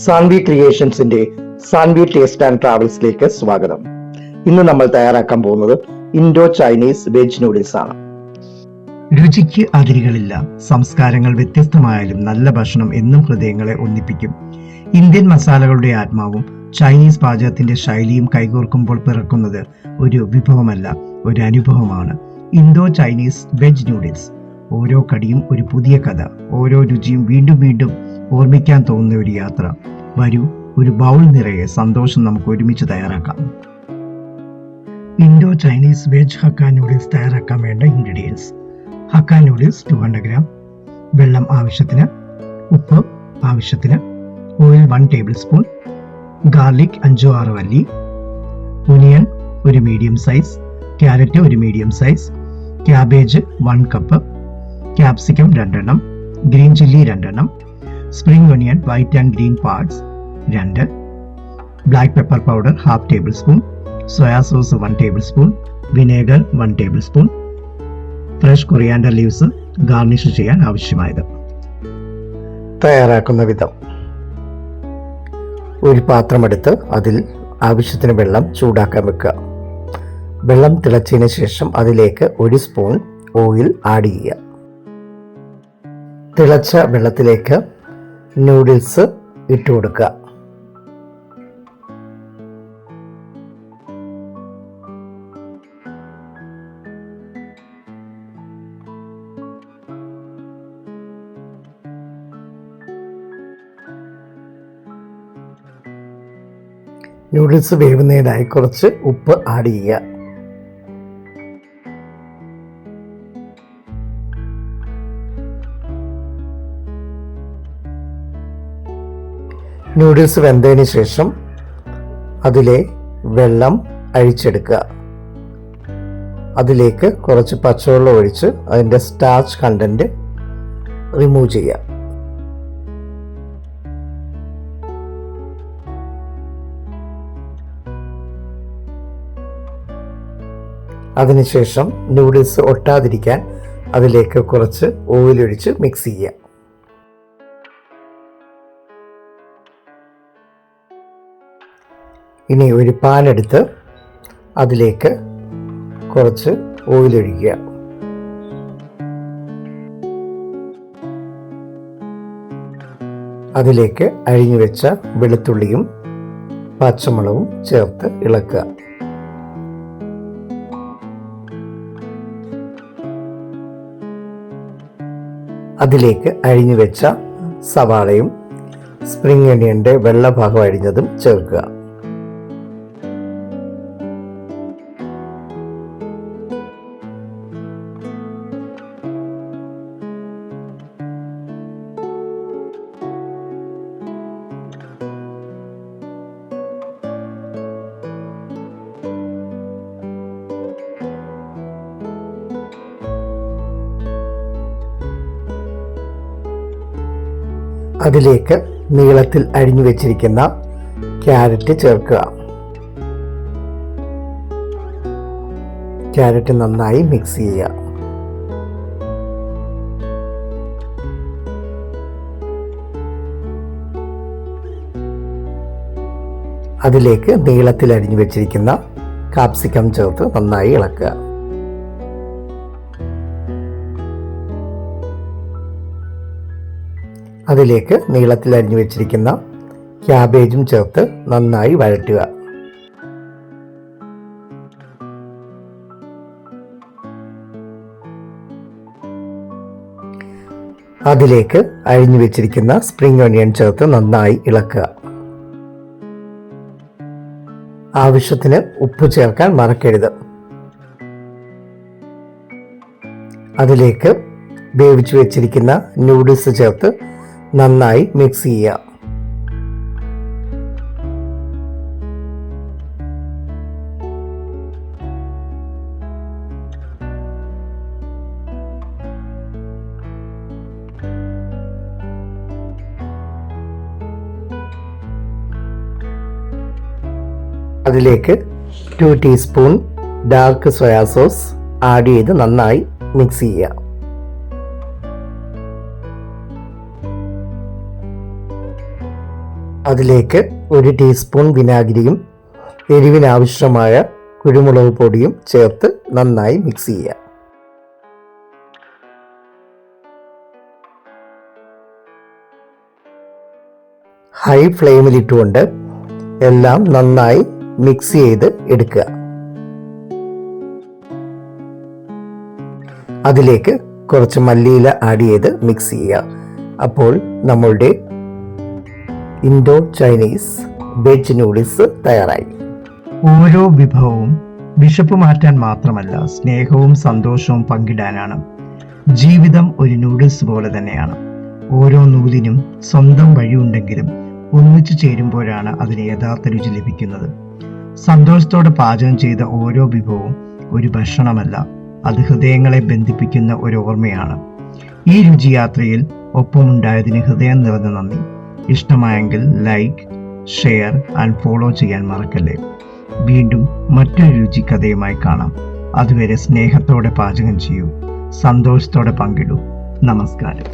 Saanvi ക്രിയേഷൻസിന്റെ Saanvi taste and ട്രാവൽസിലേക്ക് സ്വാഗതം. ഇന്ന് നമ്മൾ തയ്യാറാക്കാൻ പോകുന്നത് ഇൻഡോ ചൈനീസ് വെജ് നൂഡിൽസ് ആണ്. രുചിക്ക് അതിരുകളില്ല. സംസ്കാരങ്ങൾ വ്യത്യസ്തമായാലും നല്ല ഭക്ഷണം എന്നും ഹൃദയങ്ങളെ ഒന്നിപ്പിക്കും. ഇന്ത്യൻ മസാലകളുടെ ആത്മാവും ചൈനീസ് പാചകത്തിന്റെ ശൈലിയും കൈകോർക്കുമ്പോൾ പിറക്കുന്നത് ഒരു വിഭവമല്ല, ഒരു അനുഭവമാണ്. Indo Chinese veg noodles. ഓരോ കടിയും ഒരു പുതിയ കഥ, ഓരോ രുചിയും വീണ്ടും വീണ്ടും ഓർമ്മിക്കാൻ തോന്നുന്ന ഒരു യാത്ര. വരൂ, ഒരു ബൗൾ നിറയെ സന്തോഷം നമുക്ക് ഒരുമിച്ച് തയ്യാറാക്കാം. Indo Chinese veg hakka noodles തയ്യാറാക്കാൻ വേണ്ട ഇൻഗ്രീഡിയൻസ്: ഹക്ക നൂഡിൽസ് 200 ഗ്രാം, വെള്ളം ആവശ്യത്തിന്, ഉപ്പ് ആവശ്യത്തിന്, ഓയിൽ 1 ടേബിൾ സ്പൂൺ, ഗാർലിക് 5-6 അല്ലി, ഒനിയൻ ഒരു മീഡിയം സൈസ്, ക്യാരറ്റ് ഒരു medium size, cabbage 1 cup, capsicum 2 എണ്ണം, ഗ്രീൻ ചില്ലി 2 എണ്ണം, spring onion white and green parts 2, black pepper powder 1/2 table spoon, soya sauce 1 table spoon, vinegar 1 table spoon, fresh coriander leaves garnish ചെയ്യാൻ ആവശ്യമായത്. തയ്യാറാക്കുന്ന വിധം: ഒരു പാത്രമെടുത്ത് അതിൽ ആവശ്യത്തിന് വെള്ളം ചൂടാക്കാൻ വെക്കുക. വെള്ളം തിളച്ചതിന് ശേഷം അതിലേക്ക് 1 സ്പൂൺ ഓയിൽ ആഡ് ചെയ്യുക. തിളച്ച വെള്ളത്തിലേക്ക് നൂഡിൽസ് ഇട്ട് കൊടുക്കുക. നൂഡിൽസ് വേവുന്നതിനായി കുറച്ച് ഉപ്പ് ആഡ് ചെയ്യുക. നൂഡിൽസ് വെന്തതിന് ശേഷം അതിലെ വെള്ളം അഴിച്ചെടുക്കുക. അതിലേക്ക് കുറച്ച് പച്ചവെള്ളം ഒഴിച്ച് അതിൻ്റെ സ്റ്റാർച്ച് കണ്ടന്റ് റിമൂവ് ചെയ്യുക. അതിനുശേഷം നൂഡിൽസ് ഒട്ടാതിരിക്കാൻ അതിലേക്ക് കുറച്ച് ഓയിൽ ഒഴിച്ച് മിക്സ് ചെയ്യുക. ഇനി ഒരു പാൻ എടുത്ത് അതിലേക്ക് കുറച്ച് ഓയിൽ ഒഴിക്കുക. അതിലേക്ക് അരിഞ്ഞു വെച്ച വെളുത്തുള്ളിയും പച്ചമുളകും ചേർത്ത് ഇളക്കുക. അതിലേക്ക് അരിഞ്ഞു വെച്ച സവാളയും സ്പ്രിംഗ് ഒനിയന്റെ വെള്ള ഭാഗം അരിഞ്ഞതും ചേർക്കുക. അതിലേക്ക് നീളത്തിൽ അരിഞ്ഞു വെച്ചിരിക്കുന്ന ക്യാരറ്റ് ചേർക്കുക. ക്യാരറ്റ് നന്നായി മിക്സ് ചെയ്യുക. അതിലേക്ക് നീളത്തിൽ അരിഞ്ഞു വെച്ചിരിക്കുന്ന കാപ്സിക്കം ചേർത്ത് നന്നായി ഇളക്കുക. അതിലേക്ക് നീളത്തിൽ അരിഞ്ഞു വെച്ചിരിക്കുന്ന ക്യാബേജും ചേർത്ത് നന്നായി വഴറ്റുക. അതിലേക്ക് അരിഞ്ഞു വെച്ചിരിക്കുന്ന സ്പ്രിംഗ് ഒനിയൻ ചേർത്ത് നന്നായി ഇളക്കുക. ആവശ്യത്തിന് ഉപ്പ് ചേർക്കാൻ മറക്കരുത്. അതിലേക്ക് വേവിച്ചു വെച്ചിരിക്കുന്ന നൂഡിൽസ് ചേർത്ത് നന്നായി മിക്സ് ചെയ്യുക. അതിലേക്ക് 2 teaspoon dark soya sauce add ചെയ്ത് നന്നായി മിക്സ് ചെയ്യുക. അതിലേക്ക് 1 ടീസ്പൂൺ വിനാഗിരിയും എരിവിനാവശ്യമായ കുരുമുളക് പൊടിയും ചേർത്ത് നന്നായി മിക്സ് ചെയ്യുക. ഹൈ ഫ്ലെയിമിലിട്ടുകൊണ്ട് എല്ലാം നന്നായി മിക്സ് ചെയ്ത് എടുക്കുക. അതിലേക്ക് കുറച്ച് മല്ലിയില ആഡ് ചെയ്ത് മിക്സ് ചെയ്യുക. അപ്പോൾ നമ്മളുടെ ഇൻഡോ ചൈനീസ് വെജ് നൂഡിൽസ് തയ്യാറായി. ഓരോ വിഭവവും വിശപ്പ് മാറ്റാൻ മാത്രമല്ല, സ്നേഹവും സന്തോഷവും പങ്കിടാനാണ്. ജീവിതം ഒരു നൂഡിൽസ് പോലെ തന്നെയാണ്. ഓരോ നൂലിനും സ്വന്തം വഴിയുണ്ടെങ്കിലും ഒന്നിച്ചു ചേരുമ്പോഴാണ് അതിന് യഥാർത്ഥ രുചി ലഭിക്കുന്നത്. സന്തോഷത്തോടെ പാചകം ചെയ്ത ഓരോ വിഭവവും ഒരു ഭക്ഷണമല്ല, അത് ഹൃദയങ്ങളെ ബന്ധിപ്പിക്കുന്ന ഒരു ഓർമ്മയാണ്. ഈ രുചിയാത്രയിൽ ഒപ്പമുണ്ടായതിന് ഹൃദയം നിറഞ്ഞ നന്ദി. ഇഷ്ടമായെങ്കിൽ ലൈക്ക്, ഷെയർ ആൻഡ് ഫോളോ ചെയ്യാൻ മറക്കല്ലേ. വീണ്ടും മറ്റൊരു രുചിക്കഥയുമായി കാണാം. അതുവരെ സ്നേഹത്തോടെ പാചകം ചെയ്യൂ, സന്തോഷത്തോടെ പങ്കിടൂ. നമസ്കാരം.